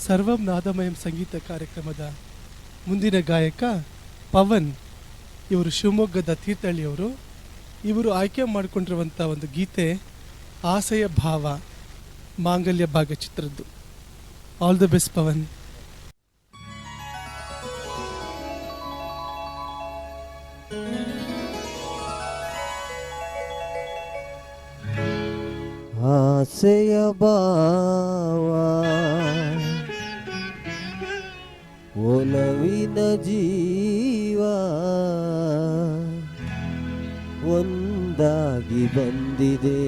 ಸರ್ವಂ ನಾದಮಯಂ ಸಂಗೀತ ಕಾರ್ಯಕ್ರಮದ ಮುಂದಿನ ಗಾಯಕ ಪವನ್. ಇವರು ಶಿವಮೊಗ್ಗದ ತೀರ್ಥಹಳ್ಳಿಯವರು. ಇವರು ಆಯ್ಕೆ ಮಾಡಿಕೊಂಡಿರುವಂಥ ಒಂದು ಗೀತೆ ಆಸೆಯ ಭಾವ ಮಾಂಗಲ್ಯ ಭಾಗ ಚಿತ್ರದ್ದು. All the best Pavan. ಆಸೆಯ ಭಾವ ಒಲವಿನ ಜೀವ ಒಂದಾಗಿ ಬಂದಿದೆ.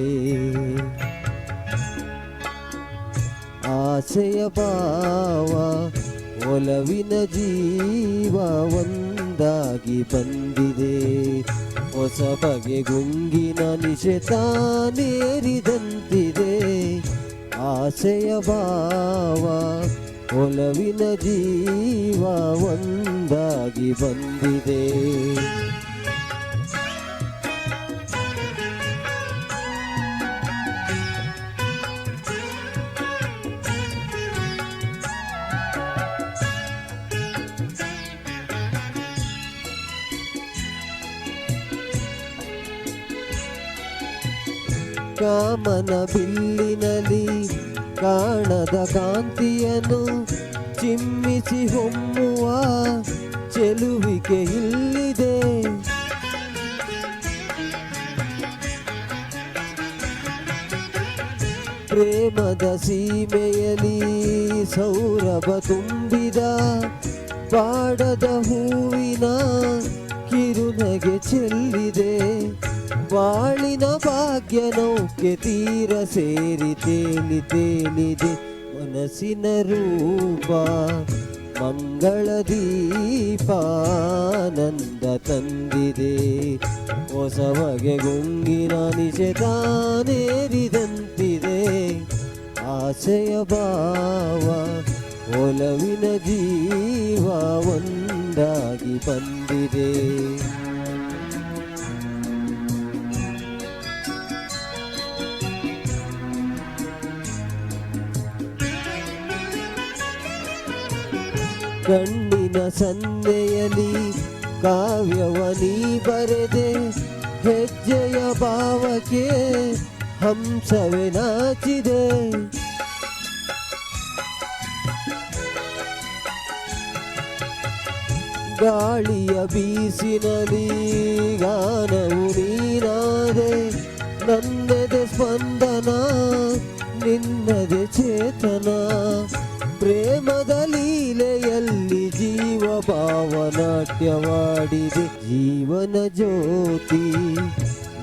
ಆಸೆಯ ಭಾವ ಒಲವಿನ ಜೀವ ಒಂದಾಗಿ ಬಂದಿದೆ. ಹೊಸ ಬಗೆ ಗುಂಗಿನ ನಿಶೆತಾನೇರಿದಂತಿದೆ. ಆಸೆಯ ಭಾವ ಒಲವಿನ ಜೀವ ಒಂದಾಗಿ ಬಂದಿದೆ. ಕಾಮನ ಬಿಲ್ಲಿನಲ್ಲಿ ಕಾಣದ ಕಾಂತಿಯನ್ನು ಚಿಮ್ಮಿಸಿ ಹೊಮ್ಮುವ ಚೆಲುವಿಕೆ ಇಲ್ಲಿದೆ. ಪ್ರೇಮದ ಸೀಮೆಯಲ್ಲಿ ಸೌರಭ ತುಂಬಿದ ಬಾಡದ ಹೂವಿನ ಕಿರುನಗೆ ಚೆಲ್ಲಿದೆ. ಬಾಳಿನ ಭಾಗ್ಯ ನೌಕೆ ತೀರ ಸೇರಿ ತೇಲಿ ತೇಲಿದೆ. ಮನಸ್ಸಿನ ರೂಪ ಮಂಗಳ ದೀಪ ಆನಂದ ತಂದಿದೆ. ಹೊಸ ಬಗೆ ಗುಂಗಿನ ನಿಶೆತಾನೇರಿದಂತಿದೆ. ಆಸೆಯ ಭಾವ ಒಲವಿನ ಜೀವ ಒಂದಾಗಿ ಬಂದಿದೆ. ಕಣ್ಣಿನ ಸನ್ನೆಯಲ್ಲಿ ಕಾವ್ಯವನಿ ಬರೆದೆ. ಹೆಜ್ಜೆಯ ಭಾವಕ್ಕೆ ಹಂಸವೇ ನಾಚಿದೆ. ಗಾಳಿಯ ಬೀಸಿನಲ್ಲಿ ಗಾನವು ನೀನಾದೆ. ನನ್ನದೆ ಸ್ಪಂದನ ನಿನ್ನದೆ ಚೇತನ. ಪ್ರೇಮದ ಲೀಲೆಯಲ್ಲಿ ಜೀವ ಭಾವನಾಟ್ಯವಾಡಿದೆ. ಜೀವನ ಜ್ಯೋತಿ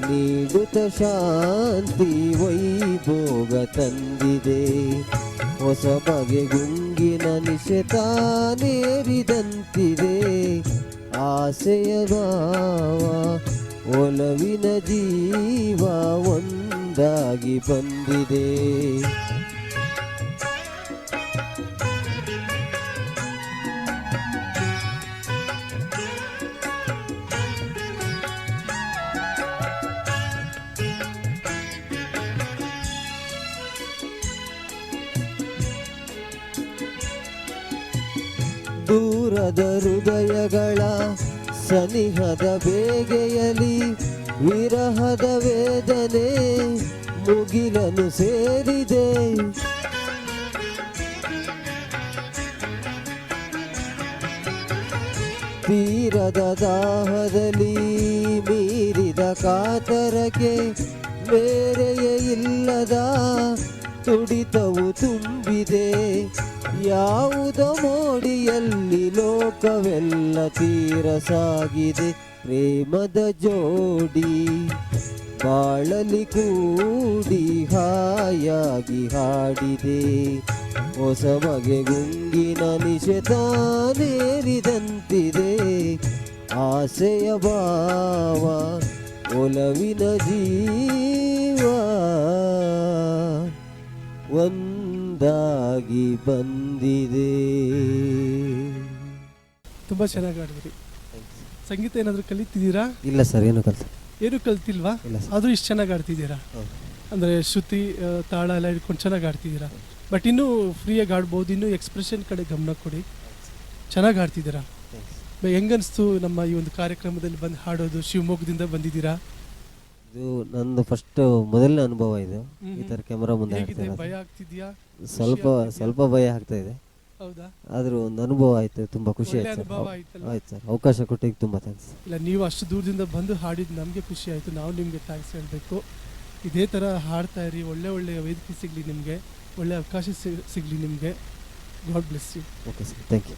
ನೀಡುತ್ತ ಶಾಂತಿ ವೈಭೋಗ ತಂದಿದೆ. ಹೊಸ ಬಗೆ ಗುಂಗಿನ ನಿಶೆತಾನೇರಿದಂತಿದೆ. ಆಸೆಯ ಭಾವ ಒಲವಿನ ಜೀವ ಒಂದಾಗಿ ಬಂದಿದೆ. ದೂರದ ಹೃದಯಗಳ ಸನಿಹದ ಬೇಗೆಯಲಿ ವಿರಹದ ವೇದನೆ ಮುಗಿಲನು ಸೇರಿದೆ. ತೀರದ ದಾಹದಲ್ಲಿ ಮೀರಿದ ಕಾತರಕ್ಕೆ ಬೇರೆಯೇ ಇಲ್ಲದ ತುಡಿತವು ತುಂಬಿದೆ. ಯಾವುದೋ ಮೋಡಿಯಲ್ಲಿ ಲೋಕವೆಲ್ಲ ತೀರ ಸಾಗಿದೆ. ಪ್ರೇಮದ ಜೋಡಿ ಬಾಳಲಿ ಕೂಡಿ ಹಾಯಾಗಿ ಹಾಡಿದೆ. ಹೊಸ ಬಗೆ ಗುಂಗಿನ ನಿಶೆತಾನೇರಿದಂತಿದೆ. ಆಸೆಯ ಭಾವ ಒಲವಿನ ಜೀವ ಒಂದಾಗಿ ಬಂದಿದೆ. ತುಂಬ ಚೆನ್ನಾಗಿ ಆಡಿದ್ರಿ. ಸಂಗೀತ ಏನಾದರೂ ಕಲಿತಿದ್ದೀರಾ? ಇಲ್ಲ ಸರ್, ಏನು ಕಲ್ತಿಲ್ವಾ? ಇಲ್ಲ. ಆದರೂ ಇಷ್ಟು ಚೆನ್ನಾಗಿ ಆಡ್ತಿದ್ದೀರಾ ಅಂದರೆ ಶ್ರುತಿ ತಾಳ ಎಲ್ಲ ಹಿಡ್ಕೊಂಡು ಚೆನ್ನಾಗಿ ಆಡ್ತಿದ್ದೀರಾ. ಬಟ್ ಇನ್ನೂ ಫ್ರೀಯಾಗಿ ಆಡ್ಬೋದು, ಇನ್ನೂ ಎಕ್ಸ್ಪ್ರೆಷನ್ ಕಡೆ ಗಮನ ಕೊಡಿ. ಚೆನ್ನಾಗಿ ಆಡ್ತಿದ್ದೀರಾ. ಹೆಂಗನ್ನಿಸ್ತು ನಮ್ಮ ಈ ಒಂದು ಕಾರ್ಯಕ್ರಮದಲ್ಲಿ ಬಂದು ಹಾಡೋದು? ಶಿವಮೊಗ್ಗದಿಂದ ಬಂದಿದ್ದೀರಾ. ಇದು ನಂದು ಫಸ್ಟ್ ಮೊದಲನೇ ಅನುಭವ ಇದು, ಈ ಥರ ಕ್ಯಾಮರಾ ಮುಂದೆ ಹೇಗಿದೆ? ಹಾಡ್ತಾ ಭಯ ಇರೋದು. ಆಗ್ತಿದ್ಯಾ? ಸ್ವಲ್ಪ ಸ್ವಲ್ಪ ಭಯ ಆಗ್ತಾ ಇದೆ, ಹೌದಾ? ಆದರೂ ಒಂದು ಅನುಭವ ಆಯಿತು, ತುಂಬ ಖುಷಿ ಒಳ್ಳೆ ಆಯ್ತು ಅನುಭವ ಸರ್. ಆಯ್ತಲ್ಲ? ಆಯ್ತು ಸರ್, ಅವಕಾಶ ಕೊಟ್ಟಿಗೆ ತುಂಬ ಥ್ಯಾಂಕ್ಸ್. ಇಲ್ಲ, ನೀವು ಅಷ್ಟು ದೂರದಿಂದ ಬಂದು ಹಾಡಿದ್ದು ನಮಗೆ ಖುಷಿ ಆಯಿತು. ನಾವು ನಿಮಗೆ ಥ್ಯಾಂಕ್ಸ್ ಹೇಳಬೇಕು. ಇದೇ ಥರ ಹಾಡ್ತಾ ಇರಿ, ಒಳ್ಳೆ ಒಳ್ಳೆಯ ವೇದಿಕೆ ಸಿಗಲಿ ನಿಮಗೆ, ಒಳ್ಳೆ ಅವಕಾಶ ಸಿಗಲಿ ನಿಮಗೆ. God bless you. Okay sir, thank you.